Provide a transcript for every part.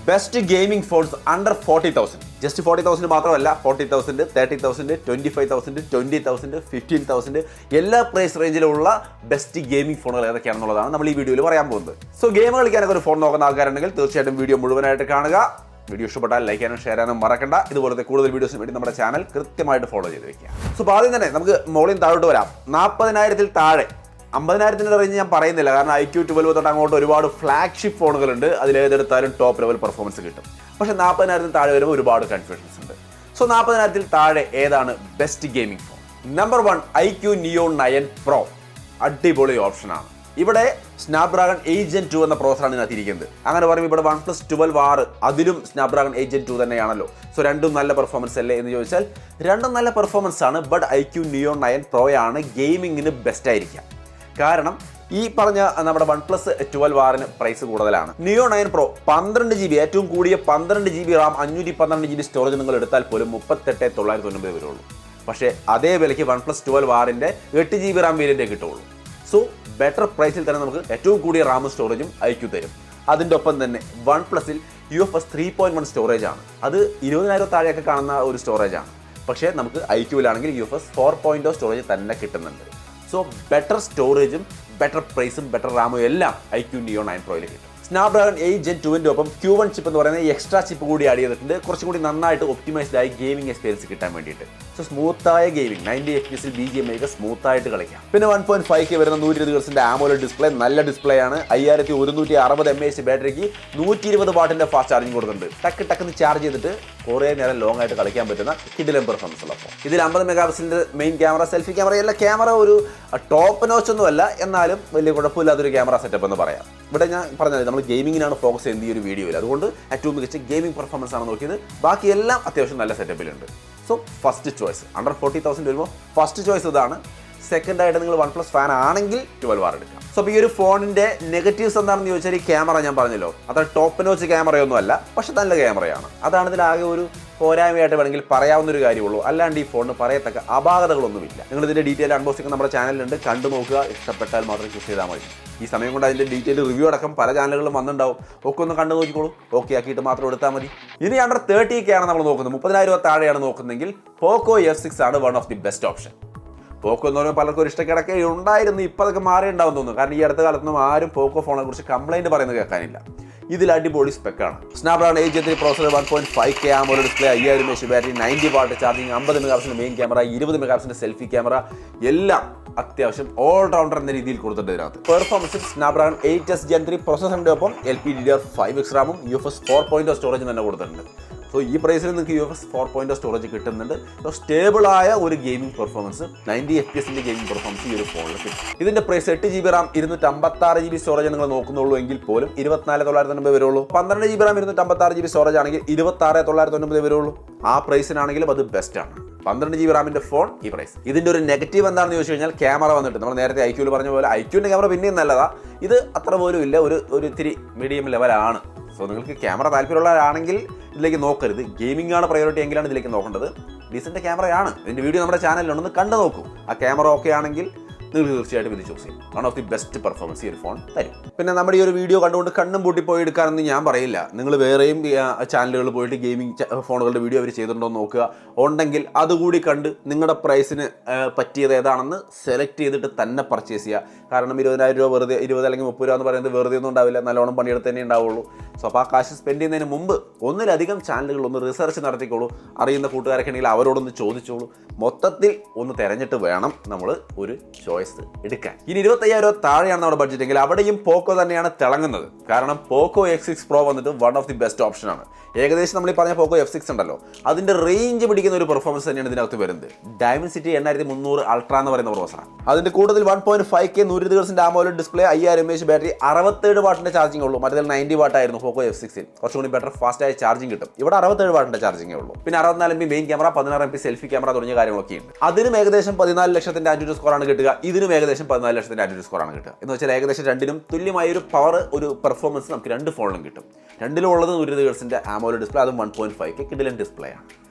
Best gaming phones under 40,000. Just 40,000 മാത്രമല്ല, 40,000, 30,000, 25,000, 20,000, 15,000 എല്ലാ price റേഞ്ചിലുള്ള best gaming ഫോണുകൾ ഏതൊക്കെയാണെന്നുള്ളതാണ് നമ്മൾ ഈ വീഡിയോയിൽ പറയാൻ പോകുന്നത്. സോ ഗെയിം കളിക്കാനൊക്കെ ഒരു ഫോൺ നോക്കുന്ന ആൾക്കാരുണ്ടെങ്കിൽ തീർച്ചയായിട്ടും വീഡിയോ മുഴുവനായിട്ട് കാണുക. വീഡിയോ ഇഷ്ടപ്പെട്ടാൽ ലൈക്ക് ചെയ്യാനും ഷെയർ ചെയ്യാനും മറക്കണ്ട. ഇതുപോലത്തെ കൂടുതൽ വീഡിയോസിന് വേണ്ടി നമ്മുടെ ചാനൽ കൃത്യമായിട്ട് ഫോളോ ചെയ്ത് വെക്കുക. സോ ആദ്യം തന്നെ നമുക്ക് മോളിൽ താഴോട്ട് വരാം. 40,000 താഴെ, 50,000 റേഞ്ച് ഞാൻ പറയുന്നില്ല, കാരണം IQ 12 തൊട്ട് അങ്ങോട്ട് ഒരുപാട് ഫ്ലാഗ്ഷിപ്പ് ഫോണുകളുണ്ട്. അതിലേതെടുത്താലും ടോപ്പ് ലെവൽ പെർഫോമൻസ് കിട്ടും. പക്ഷേ 40,000 താഴെ വരുമ്പോൾ ഒരുപാട് കൺഫ്യൂഷൻസ് ഉണ്ട്. സോ 40,000 താഴെ ഏതാണ് best gaming phone? Number 1 IQ Neo 9 Pro. അടിപൊളി ഓപ്ഷനാണ്. ഇവിടെ സ്നാപ്ഡ്രാഗൺ 8 Gen 2 എന്ന പ്രോസറാണ് ഇതിനകത്തിരിക്കുന്നത്. അങ്ങനെ പറയുമ്പോൾ ഇവിടെ OnePlus 12R അതിലും സ്നാപ്ഡ്രാഗൺ 8 Gen 2 തന്നെയാണല്ലോ. സോ രണ്ടും നല്ല പെർഫോമൻസ് അല്ലേ എന്ന് ചോദിച്ചാൽ രണ്ടും നല്ല പെർഫോമൻസ് ആണ്. ബട്ട് IQ Neo 9 Pro ആണ് ഗെയിമിങ്ങിന് ബെസ്റ്റ് ആയിരിക്കുക. കാരണം ഈ പറഞ്ഞ നമ്മുടെ OnePlus 12R പ്രൈസ് കൂടുതലാണ്. Neo 9 Pro 12 GB, ഏറ്റവും കൂടിയ 12 GB റാം, 512 GB സ്റ്റോറേജ് നിങ്ങൾ എടുത്താൽ പോലും 38,990 വരുള്ളൂ. പക്ഷേ അതേ വിലയ്ക്ക് OnePlus 12R 8 GB റാം വേരിയൻ്റേ കിട്ടുള്ളൂ. സോ ബെറ്റർ പ്രൈസിൽ തന്നെ നമുക്ക് ഏറ്റവും കൂടിയ റാമും സ്റ്റോറേജും IQ തരും. അതിൻ്റെ ഒപ്പം തന്നെ OnePlusൽ UFS 3.1 സ്റ്റോറേജ് ആണ്. അത് 20,000 താഴെയൊക്കെ കാണുന്ന ഒരു സ്റ്റോറേജ് ആണ്. പക്ഷേ നമുക്ക് IQലാണെങ്കിൽ UFS 4.0 സ്റ്റോറേജ് തന്നെ കിട്ടുന്നുണ്ട്. സോ ബെറ്റർ സ്റ്റോറേജും ബെറ്റർ പ്രൈസും ബെറ്റർ റാമും എല്ലാം IQ Neo 9 Proയിൽ കിട്ടും. സ്നാപ്ഡ്രാഗൺ 8 Gen 2 ഒപ്പം Q1 ചിപ്പ് എന്ന് പറയുന്ന എക്സ്ട്രാ ചിപ്പ് കൂടി ആഡ് ചെയ്തിട്ടുണ്ട്, കുറച്ചും കൂടി നന്നായിട്ട് ഒപ്റ്റിമൈസ്ഡ് ആയി ഗെയിമിംഗ് എക്സ്പീരിയൻസ് കിട്ടാൻ വേണ്ടിയിട്ട്. സോ സ്മൂത്തായ ഗെയിമിംഗ് 90 FPS BGMI ഒക്കെ സ്മൂത്തായിട്ട് കളിക്കാം. പിന്നെ 1.5K വരുന്ന 120 Hz AMOLED ഡിസ്പ്ലേ, നല്ല ഡിസ്പ്ലേ ആണ്. 5160 mAh ബാറ്ററിക്ക് 120 വാട്ടിന്റെ ഫാസ്റ്റ് ചാർജിങ് കൊടുക്കുന്നുണ്ട്. ടക്ക് ടക്കെന്ന് ചാർജ് ചെയ്തിട്ട് കുറേ നേരം ലോങ് ആയിട്ട് കളിക്കാൻ പറ്റുന്ന കിഡിലൻ പെർഫോമൻസ് ഉള്ള ഫോൺ. ഇതിൽ 50 മെഗാപിക്സലിന്റെ മെയിൻ ക്യാമറ, സെൽഫി ക്യാമറ, എല്ലാ ക്യാമറ ഒരു ടോപ്പ് നോച്ച് ഒന്നും അല്ല, എന്നാലും വലിയ കുഴപ്പമില്ലാത്തൊരു ക്യാമറ സെറ്റപ്പ് എന്ന് പറയാം. ഇവിടെ ഞാൻ പറഞ്ഞത് നമ്മൾ ഗെയിമിങ്ങിനാണ് ഫോക്കസ് ചെയ്യുന്നത് ഈ ഒരു വീഡിയോയിൽ. അതുകൊണ്ട് ഏറ്റവും മികച്ച ഗെയിമിംഗ് പെർഫോമൻസ് ആണ് നോക്കിയത്. ബാക്കി എല്ലാം അത്യാവശ്യം നല്ല സെറ്റപ്പിലുണ്ട്. സോ ഫസ്റ്റ് ചോയ്സ് അണ്ടർ 40,000 വരുമ്പോൾ ഫസ്റ്റ് ചോയ്സ് ഇതാണ്. സെക്കൻഡ് ആയിട്ട് നിങ്ങൾ OnePlus ഫാൻ ആണെങ്കിൽ 12R എടുക്കാം. സോ അപ്പോൾ ഈ ഒരു ഫോണിൻ്റെ നെഗറ്റീവ്സ് എന്താണെന്ന് ചോദിച്ചാൽ ഈ ക്യാമറ ഞാൻ പറഞ്ഞല്ലോ, അത് ടോപ്പ് നോച്ച് ക്യാമറയൊന്നും അല്ല, പക്ഷെ നല്ല ക്യാമറയാണ്. അതാണ് ഇതിലാകെ ഒരു പോരായ്മയായിട്ട് വേണമെങ്കിൽ പറയാവുന്ന ഒരു കാര്യമുള്ളൂ. അല്ലാണ്ട് ഈ ഫോണിന് പറയത്തക്ക അപാകതകളൊന്നുമില്ല. നിങ്ങൾ ഇതിൻ്റെ ഡീറ്റെയിൽ അൺബോക്സിംഗ് നമ്മുടെ ചാനലിലുണ്ട്, കണ്ടു നോക്കുക. ഇഷ്ടപ്പെട്ടാൽ മാത്രം ചൂസ് ചെയ്താൽ മതി. ഈ സമയം കൊണ്ട് അതിൻ്റെ ഡീറ്റെയിൽ റിവ്യൂ അടക്കം പല ചാനലുകളും വന്നിട്ടുണ്ടാവും. ഒക്കെ ഒന്ന് കണ്ടു നോക്കിക്കോളൂ. ഓക്കെ ആക്കിയിട്ട് മാത്രം എടുത്താൽ മതി. ഇനി അണ്ടർ 30K ആണ് നമ്മൾ നോക്കുന്നത്, 30,000 താഴെയാണ് നോക്കുന്നതെങ്കിൽ Poco F6 ആണ് one of the best option. Poco എന്ന് പറയുമ്പോൾ പലർക്കും ഒരു ഇഷ്ടക്കിടക്കെ ഉണ്ടായിരുന്നു, ഇപ്പോൾ അതൊക്കെ മാറിയിട്ടുണ്ടാവും തോന്നുന്നു. കാരണം ഈ അടുത്ത കാലത്തൊന്നും ആരും പോക്കോ ഫോണിനെ കുറിച്ച് കംപ്ലൈൻറ്റ് പറയുന്നത് കേൾക്കാനില്ല. ഇതിൽ അടിപൊളി സ്പെക്കാണ്. Snapdragon 8 Gen 3 processor, 1.5K AMOLED display, 5000 mAh battery, 90 watt charging, 50 മെഗാപിക്സലിന്റെ മെയിൻ ക്യാമറ, 20 മെഗാപിക്സലിന്റെ സെൽഫി ക്യാമറ, എല്ലാം അത്യാവശ്യം ഓൾറൗണ്ടർ എന്ന രീതിയിൽ കൊടുത്തിട്ടുണ്ട് ഇതിനകത്ത്. പെർഫോമൻസിൽ സ്നാപ്ഡ്രാഗൺ 8 Gen 3 പ്രോസസറിന്റെ ഒപ്പം LPDDR5X റാമും UFS 4.0 സ്റ്റോറേജും തന്നെ കൊടുത്തിട്ടുണ്ട്. സോ ഈ പ്രൈസിൽ നിങ്ങൾക്ക് UFS 4.0 സ്റ്റോറേജ് കിട്ടുന്നുണ്ട്. സോ സ്റ്റേബിളായ ഒരു gaming performance, 90 FPS gaming performance ഈ ഒരു ഫോണിൽ കിട്ടും. ഇതിന്റെ price 8 GB RAM, 256 GB storage നിങ്ങൾ നോക്കുന്നുള്ളൂ എങ്കിൽ പോലും 24,990 വരുള്ളൂ. 12 GB റാം, 256 GB സ്റ്റോറേജ് ആണെങ്കിൽ 26,990 വരുള്ളൂ. ആ പ്രൈസിനാണെങ്കിലും അത് ബെസ്റ്റ് ആണ്. 12 GB റാമിന്റെ ഫോൺ ഈ പ്രൈസ്. ഇതിന്റെ ഒരു നെഗറ്റീവ് എന്താണെന്ന് ചോദിച്ചു കഴിഞ്ഞാൽ ക്യാമറ വന്നിട്ട് നമ്മൾ നേരത്തെ IQൽ പറഞ്ഞ പോലെ IQന്റെ ക്യാമറ പിന്നെയും നല്ലതാ, ഇത് അത്ര പോലും ഇല്ല, ഒരു ഇത്തിരി മീഡിയം ലെവലാണ്. സോ നിങ്ങൾക്ക് ക്യാമറ താല്പര്യമുള്ളവരാണെങ്കിൽ ഇതിലേക്ക് നോക്കരുത്. ഗെയിമിംഗ് ആണ് പ്രയോറിറ്റി എങ്കിലാണ് ഇതിലേക്ക് നോക്കേണ്ടത്. ഡീസൻറ്റ് ക്യാമറയാണ്. ഇതിൻ്റെ വീഡിയോ നമ്മുടെ ചാനലിലുണ്ടെന്ന് കണ്ടു നോക്കൂ. ആ ക്യാമറ ഓക്കെ ആണെങ്കിൽ നിങ്ങൾ തീർച്ചയായിട്ടും ഇത് ചൂസ് ചെയ്യും. One of the best performance ഈ ഒരു ഫോൺ തരും. പിന്നെ നമ്മുടെ ഈ ഒരു വീഡിയോ കണ്ടുകൊണ്ട് കണ്ണും പൂട്ടി പോയി എടുക്കാനൊന്നും ഞാൻ പറയില്ല. നിങ്ങൾ വേറെയും ചാനലുകളിൽ പോയിട്ട് ഗെയിമിംഗ് ഫോണുകളുടെ വീഡിയോ അവർ ചെയ്തിട്ടുണ്ടോ എന്ന് നോക്കുക. ഉണ്ടെങ്കിൽ അതുകൂടി കണ്ട് നിങ്ങളുടെ പ്രൈസിന് പറ്റിയത് ഏതാണെന്ന് സെലക്ട് ചെയ്തിട്ട് തന്നെ പർച്ചേസ് ചെയ്യുക. കാരണം 20,000 രൂപ വെറുതെ, 20 അല്ലെങ്കിൽ 30 രൂപ എന്ന് പറയുന്നത് വെറുതെ ഒന്നും ഉണ്ടാവില്ല, നല്ലോണം പണിയെടുത്ത് തന്നെ ഉണ്ടാവുള്ളൂ. സോ അപ്പോൾ ആ കാശ് സ്പെൻഡ് ചെയ്യുന്നതിന് മുമ്പ് ഒന്നിലധികം ചാനലുകൾ ഒന്ന് റിസർച്ച് നടത്തിക്കോളൂ. അറിയുന്ന കൂട്ടുകാരൊക്കെ ഉണ്ടെങ്കിൽ അവരോടൊന്ന് ചോദിച്ചോളൂ. മൊത്തത്തിൽ ഒന്ന് തിരഞ്ഞിട്ട് വേണം നമ്മൾ ഒരു ചോയ്സ് എടുക്കാൻ. ഇനി 25,000 താഴെയാണ് നമ്മുടെ ബഡ്ജറ്റ് എങ്കിൽ അവിടെയും പോക്കോ തന്നെയാണ് തിളങ്ങുന്നത്. കാരണം പോക്കോ X6 Pro വന്നിട്ട് വൺ ഓഫ് ദി ബെസ്റ്റ് ഓപ്ഷനാണ്. ഏകദേശം നമ്മൾ ഈ പറഞ്ഞ പോക്കോ F6 ഉണ്ടല്ലോ, അതിന്റെ റേഞ്ച് പിടിക്കുന്ന ഒരു പെർഫോമൻസ് തന്നെയാണ് ഇതിനകത്ത് വരുന്നത്. Dimensity 8300 അൾട്രാ എന്ന് പറയുന്ന പ്രോസറാണ്. അതിന്റെ കൂടുതൽ 1.5K 120 Hz AMOLED display, 5000 mAh battery, 67 വാട്ടിന്റെ ചാർജിംഗ് ഉള്ളൂ. മറ്റേ 90 വാട്ട് ആയിരുന്നു പോക്കോ F6ൽ. കുറച്ചുകൂടി ബെറ്റർ ഫാസ്റ്റ് ആയ ചാർജിംഗ് കിട്ടും. ഇവിടെ 67 വാട്ടിന്റെ ചാർജിംഗേ ഉള്ളൂ. പിന്നെ 64 MP main camera, 16 MP selfie camera തുടങ്ങിയ കാര്യങ്ങളൊക്കെ ഉണ്ട്. അതിനും ഏകദേശം 14 ലക്ഷത്തിന്റെ ആന്റിറ്റ്യൂഡ് സ്കോർ ആണ് കിട്ടുക. ഇതിനും ഏകദേശം 14 ലക്ഷത്തിന്റെ ആന്റിറ്റ്യൂഡ് സ്കോർ ആണ് കിട്ടുക. എന്ന് വെച്ചാൽ ഏകദേശം രണ്ടിനും തുല്യമായ ഒരു പവർ, ഒരു പെർഫോമൻസ് നമുക്ക് രണ്ട് ഫോണിലും കിട്ടും. രണ്ടിലും ഉള്ളത് 120 Hz AMOLED ഡിസ്പ്ലേ, അതും 1.5K കിഡിലൻ ഡിസ്പ്ലേ ആണ്.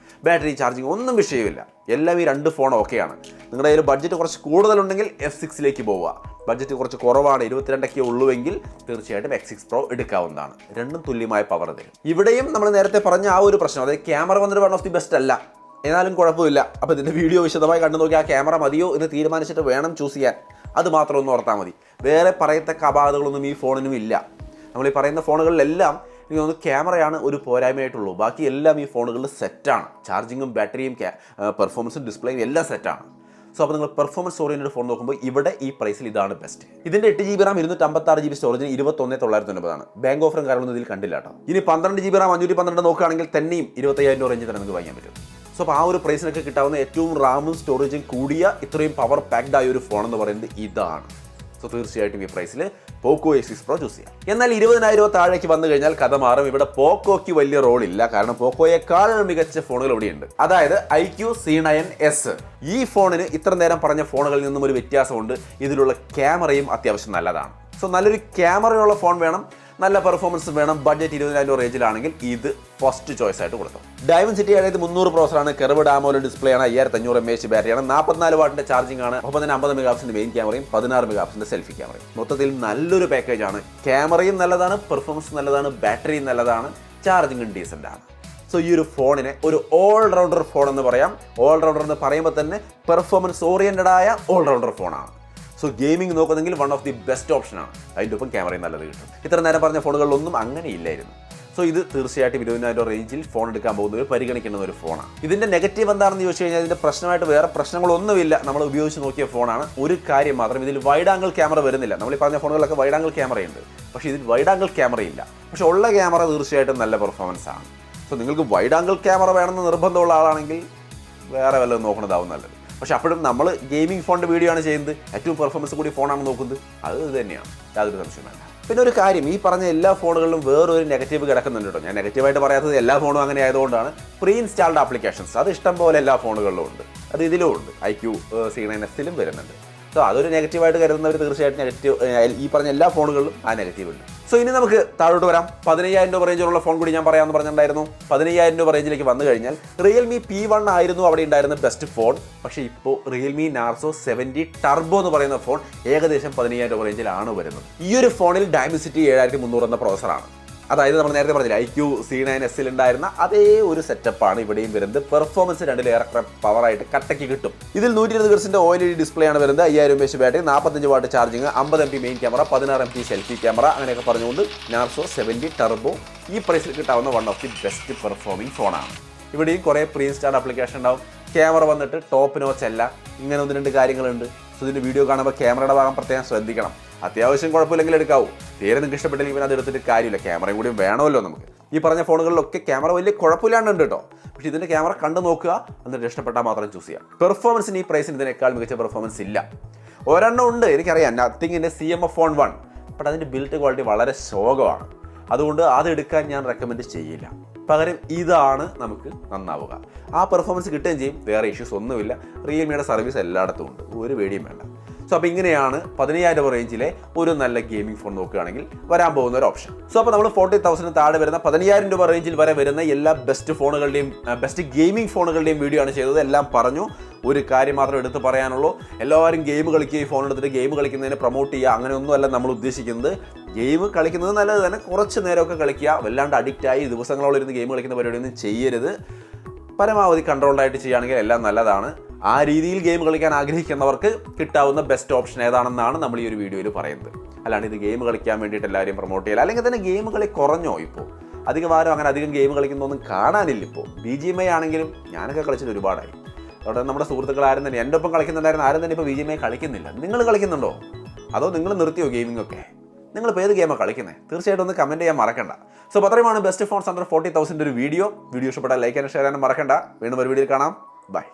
ബാറ്ററി ചാർജിങ് ഒന്നും വിഷയമില്ല. എല്ലാം ഈ രണ്ട് ഫോൺ ഓക്കെയാണ്. നിങ്ങളുടെ കയ്യിൽ ബഡ്ജറ്റ് കുറച്ച് കൂടുതലുണ്ടെങ്കിൽ F6ലേക്ക് പോവുക. ബഡ്ജറ്റ് കുറച്ച് കുറവാണ്, 22 ഉള്ളുവെങ്കിൽ തീർച്ചയായിട്ടും X6 Pro എടുക്കാവുന്നതാണ്. രണ്ടും തുല്യമായ പവർ തരും. ഇവിടെയും നമ്മൾ നേരത്തെ പറഞ്ഞ ആ ഒരു പ്രശ്നം, അതായത് ക്യാമറ വന്നിട്ട് വൺ ഓഫ് ദി ബെസ്റ്റ് അല്ല, എന്നാലും കുഴപ്പമില്ല. അപ്പോൾ ഇതിൻ്റെ വീഡിയോ വിശദമായി കണ്ടു നോക്കി ആ ക്യാമറ മതിയോ എന്ന് തീരുമാനിച്ചിട്ട് വേണം ചൂസ് ചെയ്യാൻ. അത് മാത്രം ഒന്ന് ഓർത്താൽ മതി. വേറെ പറയത്തക്ക അപാകതകളൊന്നും ഈ ഫോണിനും ഇല്ല. നമ്മൾ ഈ പറയുന്ന ഫോണുകളിലെല്ലാം എനിക്ക് തോന്നുന്നു ക്യാമറയാണ് ഒരു പോരായ്മയായിട്ടുള്ളൂ. ബാക്കി എല്ലാം ഈ ഫോണുകളിൽ സെറ്റാണ്. ചാർജിങ്ങും ബാറ്ററിയും പെർഫോമൻസും ഡിസ്പ്ലേയും എല്ലാം സെറ്റാണ്. സോ അപ്പോൾ നിങ്ങൾ പെർഫോമൻസ് ഓറിയൻറ്റഡ് ഫോൺ നോക്കുമ്പോൾ ഇവിടെ ഈ പ്രൈസിൽ ഇതാണ് ബെസ്റ്റ്. ഇതിൻ്റെ 8 GB RAM 256 GB സ്റ്റോറേജിന് 21,990 ബാങ്ക് ഓഫറും കാര്യങ്ങളൊന്നും ഇതിൽ കണ്ടില്ല കേട്ടോ. ഇനി 12 GB RAM 512 നോക്കുകയാണെങ്കിൽ തന്നെയും 25,000 റേഞ്ചിൽ തന്നെ നിങ്ങൾക്ക് വാങ്ങിക്കാൻ പറ്റും. സോ അപ്പോൾ ആ ഒരു പ്രൈസിനൊക്കെ കിട്ടാവുന്ന ഏറ്റവും റാമും സ്റ്റോറേജും കൂടിയ ഇത്രയും പവർ പാക്ഡ് ആയ ഒരു ഫോൺ എന്ന് പറയുന്നത് ഇതാണ്. സോ തീർച്ചയായിട്ടും ഈ പ്രൈസിൽ പോക്കോ X6 Pro ചൂസ് ചെയ്യാം. എന്നാൽ 20,000 താഴേക്ക് വന്നു കഴിഞ്ഞാൽ കഥ മാറും. ഇവിടെ പോക്കോയ്ക്ക് വലിയ റോളില്ല, കാരണം പോക്കോയേക്കാൾ മികച്ച ഫോണുകൾ ഇവിടെയുണ്ട്. അതായത് iQ C9s. ഈ ഫോണിന് ഇത്ര നേരം പറഞ്ഞ ഫോണുകളിൽ നിന്നും ഒരു വ്യത്യാസമുണ്ട്. ഇതിലുള്ള ക്യാമറയും അത്യാവശ്യം നല്ലതാണ്. സോ നല്ലൊരു ക്യാമറയുള്ള ഫോൺ വേണം, നല്ല പെർഫോമൻസ് വേണം, ബഡ്ജറ്റ് 20,000 റേഞ്ചിലാണെങ്കിൽ ഇത് ഫസ്റ്റ് ചോയ്സ് ആയിട്ട് കൊടുത്തു. ഡയമൻസിറ്റി 7300 പ്രോസറാണ്, കർവ്ഡ് AMOLED ഡിസ്പ്ലേ ആണ്, 5500 mAh ബാറ്ററിയാണ്, 44 വാട്ടിന്റെ ചാർജിംഗ് ആണ്, ഒപ്പം തന്നെ 50 മെഗാപിക്സലിന്റെ മെയിൻ ക്യാമറയും 16 മെഗാപിക്സലിന്റെ സെൽഫി ക്യാമറയും. മൊത്തത്തിൽ നല്ലൊരു പാക്കേജ് ആണ്. ക്യാമറയും നല്ലതാണ്, പെർഫോമൻസ് നല്ലതാണ്, ബാറ്ററിയും നല്ലതാണ്, ചാർജിങ്ങും ഡീസൻ്റ് ആണ്. സോ ഈ ഒരു ഫോണിനെ ഒരു ഓൾറൗണ്ടർ ഫോൺ എന്ന് പറയാം. ഓൾറൗണ്ടർ എന്ന് പറയുമ്പോൾ തന്നെ പെർഫോമൻസ് ഓറിയന്റഡ് ആയ ഓൾറൗണ്ടർ ഫോണാണ്. സോ ഗെയിമിംഗ് നോക്കുന്നെങ്കിൽ വൺ ഓഫ് ദി ബെസ്റ്റ് ഓപ്ഷനാണ്. അതിൻ്റെ ഒപ്പം ക്യാമറയും നല്ലത് കിട്ടും. ഇത്ര നേരം പറഞ്ഞ ഫോണുകളിലൊന്നും അങ്ങനെ ഇല്ലായിരുന്നു. സോ ഇത് തീർച്ചയായിട്ടും 20,000 റേഞ്ചിൽ ഫോൺ എടുക്കാൻ പോകുന്നവർ പരിഗണിക്കുന്ന ഒരു ഫോണാണ്. ഇതിൻ്റെ നെഗറ്റീവ് എന്താണെന്ന് ചോദിച്ചു കഴിഞ്ഞാൽ ഇതിൻ്റെ പ്രശ്നമായിട്ട് വേറെ പ്രശ്നങ്ങളൊന്നുമില്ല. നമ്മൾ ഉപയോഗിച്ച് നോക്കിയ ഫോണാണ്. ഒരു കാര്യം മാത്രം, ഇതിൽ വൈഡ് ആംഗിൾ ക്യാമറ വരുന്നില്ല. നമ്മൾ ഈ പറഞ്ഞ ഫോണുകളൊക്കെ വൈഡ് ആംഗിൾ ക്യാമറയുണ്ട്, പക്ഷേ ഇതിൽ വൈഡ് ആംഗിൾ ക്യാമറയില്ല. പക്ഷേ ഉള്ള ക്യാമറ തീർച്ചയായിട്ടും നല്ല പെർഫോമൻസ് ആണ്. സോ നിങ്ങൾക്ക് വൈഡ് ആംഗിൾ ക്യാമറ വേണമെന്ന് നിർബന്ധമുള്ള ആളാണെങ്കിൽ വേറെ വല്ലതും നോക്കുന്നതാവും നല്ലത്. പക്ഷെ അപ്പോഴും നമ്മൾ ഗെയിമിംഗ് ഫോണിൻ്റെ വീഡിയോ ആണ് ചെയ്യുന്നത്, ഏറ്റവും പെർഫോമൻസ് കൂടി ഫോണാണ് നോക്കുന്നത്. അത് തന്നെയാണ്, യാതൊരു സംശയം വേണ്ട. പിന്നെ ഒരു കാര്യം, ഈ പറഞ്ഞ എല്ലാ ഫോണുകളിലും വേറൊരു നെഗറ്റീവ് കിടക്കുന്നുണ്ട് കേട്ടോ. ഞാൻ നെഗറ്റീവായിട്ട് പറയാത്തത് എല്ലാ ഫോണും അങ്ങനെ ആയതുകൊണ്ടാണ്. പ്രീ ഇൻസ്റ്റാൾഡ് ആപ്ലിക്കേഷൻസ് അത് ഇഷ്ടം പോലെ എല്ലാ ഫോണുകളിലും ഉണ്ട്. അത് ഇതിലും ഉണ്ട്, iQ C9s വരുന്നുണ്ട്. സോ അതൊരു നെഗറ്റീവായിട്ട് കരുതുന്നവർ തീർച്ചയായിട്ടും നെഗറ്റീവ്, ഈ പറഞ്ഞ എല്ലാ ഫോണുകളിലും ആ നെഗറ്റീവ് ഉണ്ട്. സോ ഇനി നമുക്ക് താഴോട്ട് വരാം. 15,000 റേഞ്ചിലുള്ള ഫോൺ കൂടി ഞാൻ പറയാമെന്ന് പറഞ്ഞിട്ടുണ്ടായിരുന്നു. 15,000 റേഞ്ചിലേക്ക് വന്നു കഴിഞ്ഞാൽ റിയൽമി P1 ആയിരുന്നു അവിടെ ഉണ്ടായിരുന്ന ബെസ്റ്റ് ഫോൺ. പക്ഷേ ഇപ്പോൾ റിയൽമി നാർസോ 70 ടർബോ എന്ന് പറയുന്ന ഫോൺ ഏകദേശം 15,000 റേഞ്ചിലാണ് വരുന്നത്. ഈ ഒരു ഫോണിൽ ഡയമൻസിറ്റി 7300 എന്ന പ്രോസറാണ്. അതായത് നമ്മൾ നേരത്തെ പറഞ്ഞില്ല, iQ C9s ഉണ്ടായിരുന്ന അതേ ഒരു സെറ്റപ്പാണ് ഇവിടെയും വരുന്നത്. പെർഫോമൻസ് രണ്ടിലേറെ പവറായിട്ട് കട്ടയ്ക്ക് കിട്ടും. ഇതിൽ 120 ഹെർട്സിന്റെ OLED ഡിസ്പ്ലേ ആണ് വരുന്നത്, 5000 mAh battery, 45 what charging, 50 MP main camera, 16 MP selfie camera, അങ്ങനെയൊക്കെ പറഞ്ഞുകൊണ്ട് നാർസോ 70 ടർബോ ഈ പ്രൈസിൽ കിട്ടാവുന്ന one of the best performing ഫോണാണ്. ഇവിടെയും കുറേ പ്രീ ഇൻസ്റ്റാൾഡ് ആപ്ലിക്കേഷൻ ഉണ്ടാവും. ക്യാമറ വന്നിട്ട് ടോപ്പ് നോച്ച് അല്ല, ഇങ്ങനെ 1-2 കാര്യങ്ങളുണ്ട്. സോ ഇതിൻ്റെ വീഡിയോ കാണുമ്പോൾ ക്യാമറയുടെ ഭാഗം പ്രത്യേകം ശ്രദ്ധിക്കണം. അത്യാവശ്യം കുഴപ്പമില്ലെങ്കിൽ എടുക്കാവൂ. തീരെ നിങ്ങൾക്ക് ഇഷ്ടപ്പെട്ടില്ലെങ്കിൽ പിന്നെ അത് എടുത്തിട്ട് കാര്യമില്ല, ക്യാമറയും കൂടി വേണമല്ലോ നമുക്ക്. ഈ പറഞ്ഞ ഫോണുകളിലൊക്കെ ക്യാമറ വലിയ കുഴപ്പമില്ലാണ്ട് കേട്ടോ. പക്ഷേ ഇതിൻ്റെ ക്യാമറ കണ്ടു നോക്കുക, എന്നിട്ട് ഇഷ്ടപ്പെട്ടാൽ മാത്രം ചൂസ് ചെയ്യാം. പെർഫോമൻസിന് ഈ പ്രൈസിന് ഇതിനേക്കാൾ മികച്ച പെർഫോമൻസ് ഇല്ല. ഒരെണ്ണം ഉണ്ട്, എനിക്കറിയാം, നത്തിങ്ങിൻ്റെ CMF-1, ബട്ട് അതിൻ്റെ ബിൽഡ് ക്വാളിറ്റി വളരെ ശോകമാണ്. അതുകൊണ്ട് അത് എടുക്കാൻ ഞാൻ റെക്കമെൻഡ് ചെയ്യില്ല. പകരം ഇതാണ് നമുക്ക് നന്നാവുക. ആ പെർഫോമൻസ് കിട്ടുകയും ചെയ്യും, വേറെ ഇഷ്യൂസ് ഒന്നുമില്ല. റിയൽമിയുടെ സർവീസ് എല്ലായിടത്തും ഉണ്ട്, ഒരു പേടിയും വേണ്ട. സോ അപ്പോൾ ഇങ്ങനെയാണ് 15,000 റേഞ്ചിലെ ഒരു നല്ല ഗെയിമിംഗ് ഫോൺ നോക്കുകയാണെങ്കിൽ വരാൻ പോകുന്ന ഒരു ഓപ്ഷൻ. സോ അപ്പോൾ നമ്മൾ 40,000 താഴെ വരുന്ന 15,000 റേഞ്ചിൽ വരെ വരുന്ന എല്ലാ ബെസ്റ്റ് ഫോണുകളുടെയും ബെസ്റ്റ് ഗെയിമിംഗ് ഫോണുകളുടെയും വീഡിയോ ആണ് ചെയ്തത്. എല്ലാം പറഞ്ഞു. ഒരു കാര്യം മാത്രം എടുത്ത് പറയാനുള്ളൂ, എല്ലാവരും ഗെയിം കളിക്കുക, ഈ ഫോൺ എടുത്തിട്ട് ഗെയിം കളിക്കുന്നതിനെ പ്രൊമോട്ട് ചെയ്യുക, അങ്ങനെയൊന്നുമല്ല നമ്മൾ ഉദ്ദേശിക്കുന്നത്. ഗെയിം കളിക്കുന്നത് നല്ലത് തന്നെ, കുറച്ച് നേരമൊക്കെ കളിക്കുക, വല്ലാണ്ട് അഡിക്റ്റായി ദിവസങ്ങളോളം ഇരുന്ന് ഗെയിം കളിക്കുന്ന പരിപാടിയൊന്നും ചെയ്യരുത്. പരമാവധി കൺട്രോൾഡായിട്ട് ചെയ്യുകയാണെങ്കിൽ എല്ലാം നല്ലതാണ്. ആ രീതിയിൽ ഗെയിം കളിക്കാൻ ആഗ്രഹിക്കുന്നവർക്ക് കിട്ടാവുന്ന ബെസ്റ്റ് ഓപ്ഷൻ ഏതാണെന്നാണ് നമ്മൾ ഈ ഒരു വീഡിയോയിൽ പറയുന്നത്. അല്ലാണ്ട് ഇത് ഗെയിം കളിക്കാൻ വേണ്ടിയിട്ട് എല്ലാവരും പ്രൊമോട്ട് ചെയ്യില്ല. അല്ലെങ്കിൽ തന്നെ ഗെയിം കളി കുറഞ്ഞോ ഇപ്പോൾ? അധികം ആരും അങ്ങനെ അധികം ഗെയിം കളിക്കുന്നൊന്നും കാണാനില്ല ഇപ്പോൾ. BGMI ആണെങ്കിലും ഞാനൊക്കെ കളിച്ചിട്ട് ഒരുപാടായി. അവിടെ നമ്മുടെ സുഹൃത്തുക്കൾ ആരും തന്നെ എൻ്റെ ഒപ്പം കളിക്കുന്നുണ്ടായിരുന്നു, ആരും തന്നെ ഇപ്പോൾ BGMI കളിക്കുന്നില്ല. നിങ്ങൾ കളിക്കുന്നുണ്ടോ? അതോ നിങ്ങൾ നിർത്തിയോ ഗെയിമിംഗ് ഒക്കെ? നിങ്ങളിപ്പോൾ ഏത് ഗെയിമാണ് കളിക്കുന്നത്? തീർച്ചയായിട്ടും ഒന്ന് കമൻറ്റ് ചെയ്യാൻ മറക്കണ്ട. സോ അത്രയുമാണ് ബെസ്റ്റ് ഫോൺസ് അണ്ടർ 40,000 ഒരു വീഡിയോ ഇഷ്ടപ്പെട്ടാൽ ലൈക്ക് ചെയ്യാനും ഷെയർ ചെയ്യാനും മറക്കണ്ട. വീണ്ടും ഒരു വീഡിയോയിൽ കാണാം. ബൈ.